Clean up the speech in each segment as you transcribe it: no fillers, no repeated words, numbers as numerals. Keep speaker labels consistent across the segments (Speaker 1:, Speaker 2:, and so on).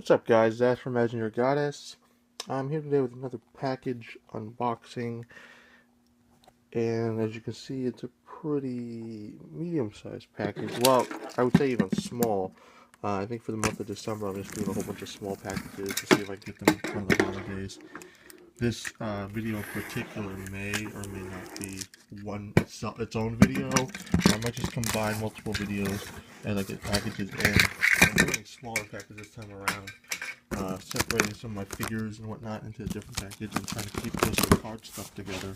Speaker 1: What's up, guys? Zach from Imagine Your Goddess. I'm here today with another package unboxing, and as you can see, it's a pretty medium-sized package. Well, I would say even small. I think for the month of December, I'm just doing a whole bunch of small packages to see if I can get them in front of the holidays. This video in particular may or may not be its own video. I might just combine multiple videos and get packages in. I'm doing smaller packages this time around. Separating some of my figures and whatnot into a different package and trying to keep just the card stuff together.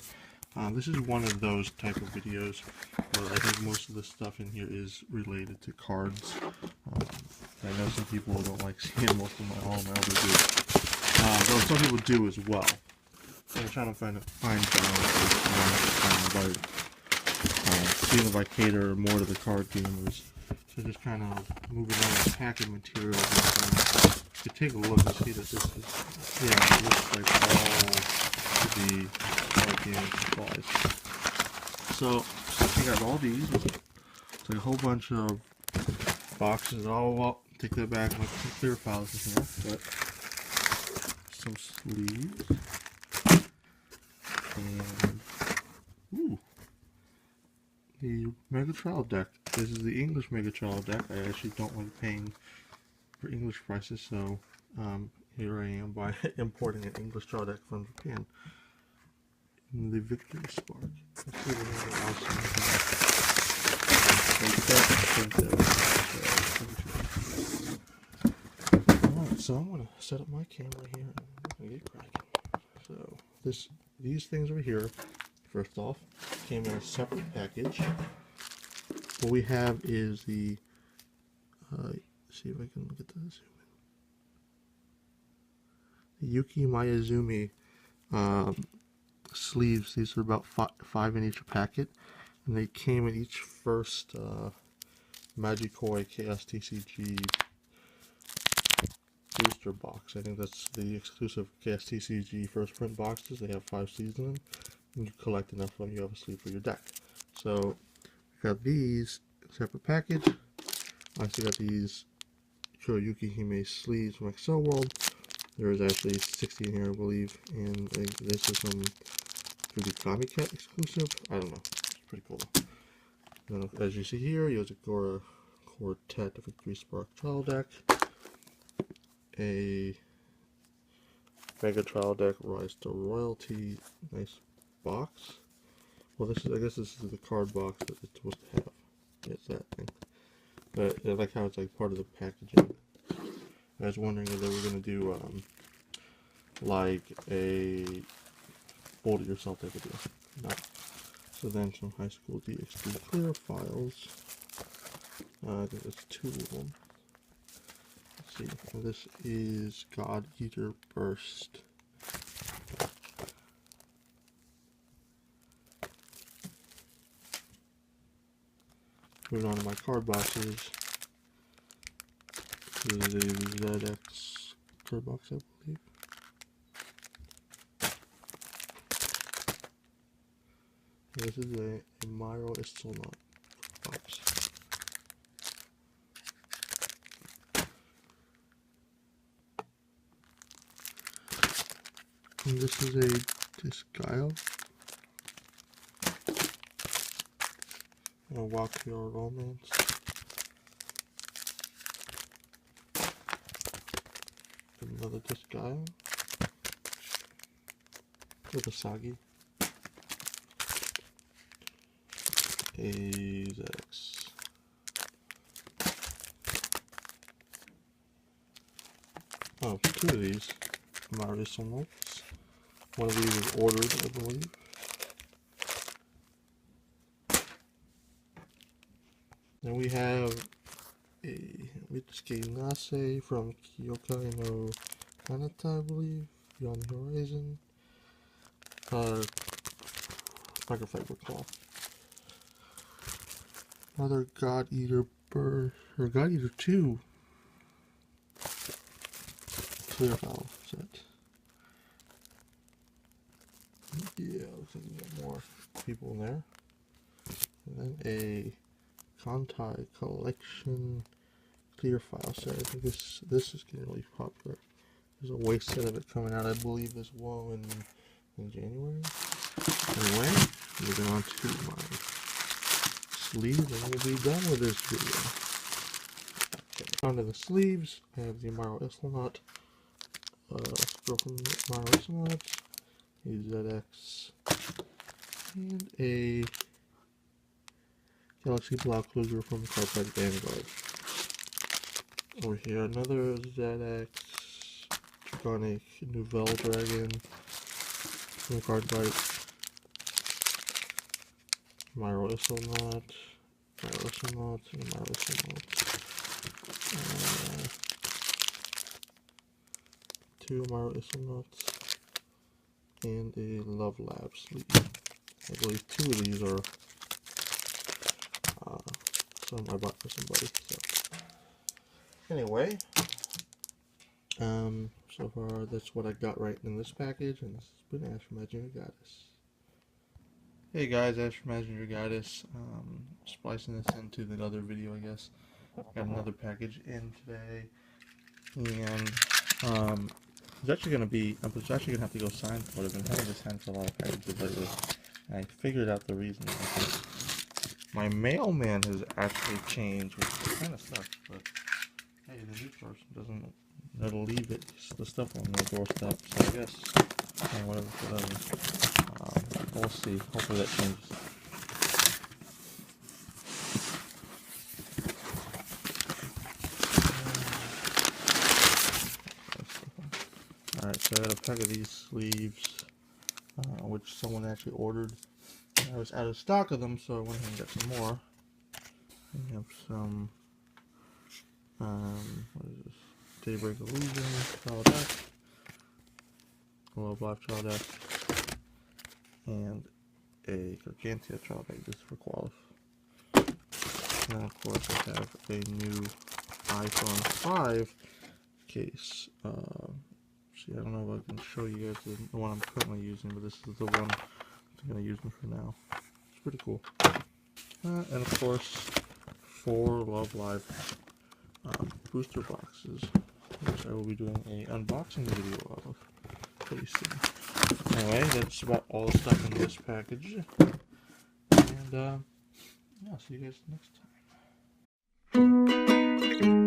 Speaker 1: This is one of those type of videos where I think most of the stuff in here is related to cards. I know some people don't like seeing most of all my other videos, though some people do as well. So I'm trying to find balance, seeing if I cater more to the card gamers. So just kind of moving on the packing material. You take a look and see that this is, it looks like all the card gaming supplies. So you got all these. It's like a whole bunch of boxes. Well, take that back. My clear files in here, but some sleeves. And the Mega Trial deck. This is the English Mega Trial deck. I actually don't like paying for English prices, so here I am by importing an English Trial deck from Japan. And the Victory Spark. Let's see what else Alright, so I'm gonna set up my camera here and I'm gonna get cracking. So these things over here, first off, came in a separate package. What we have is the see if I can get the zoom in. The Yuki Mayazumi sleeves. These are about five in each packet, and they came in each first Magikoi Chaos TCG booster box. I think that's the exclusive Chaos TCG first print boxes. They have 5 sleeves in them, and you collect enough of them, you have a sleeve for your deck. So we got these separate package. I also got these Kuroyuki Hime sleeves from Excel World. There is actually 60 in here, I believe, and this is some Fujikami Cat exclusive. I don't know. It's pretty cool. Now, as you see here, Yozakura Quartet Victory Spark Trial Deck, a Mega Trial Deck Rise to Royalty, nice box. Well, I guess this is the card box that it's supposed to have. It's that thing. But I like how it's like part of the packaging. I was wondering if they were going to do like a fold it yourself type of deal. No. So then some high school DxD clear files. I think there's 2 of them. Let's see. And this is God Eater Burst. Moving on to my card boxes. This is a ZX card box, I believe. This is a Myro Istelnot box. And this is a Disgaea. A Walkthrough Romance. Another Disgaea. Urasagi. A ZX. Oh, 2 of these Marisol notes. One of these is ordered, I believe. Then we have a Mitsuki Nase from Kyokai no Kanata, I believe. Beyond the Horizon. Microfiber Claw. Another God Eater or God Eater 2 clear file set. Yeah, looks like we got more people in there. And then a Kantai Collection clear file set. I think this is getting really popular. There's a waste set of it coming out, I believe, as well in January. Anyway, moving on to my sleeves, and we'll be done with this video. Okay. Onto the sleeves, I have the Amaro Echelon scroll from Amaro Echelon, a ZX, and a Galaxy Block Cruiser from Carbide Vanguard. Over here, another ZX Draconic Nouvelle Dragon from Carbide. Amaro Echelon, Amaro Echelon, and Amaro Echelon. Two Amaro Echelon and a Love Lab sleeve. I believe two of these are some I bought for somebody. So anyway, so far that's what I got right in this package, and this has been Ash from Imaginary Goddess. Hey guys, Ash from Imaginary Goddess. Splicing this into the other video, I guess. Got another package in today, and it's actually gonna have to go sign for it. I've been having to sign for a lot of packages lately, and I figured out the reason. My mailman has actually changed, which kind of sucks, but hey, the new person doesn't know to leave the stuff on their doorstep, so I guess, hey, whatever. We'll see. Hopefully that changes. Alright, so I got a pack of these sleeves, which someone actually ordered. I was out of stock of them, so I went ahead and got some more. We have some, what is this? Daybreak Illusion, Child X, Love Life Child X, and a Gargantia Child X. This is for Qualif. And then, of course, I have a new iPhone 5 case. See, I don't know if I can show you guys the one I'm currently using, but this is the one I'm going to use for now. It's pretty cool. And of course, 4 Love Live booster boxes, which I will be doing an unboxing video of pretty soon. Anyway, that's about all the stuff in this package. And yeah, see you guys next time.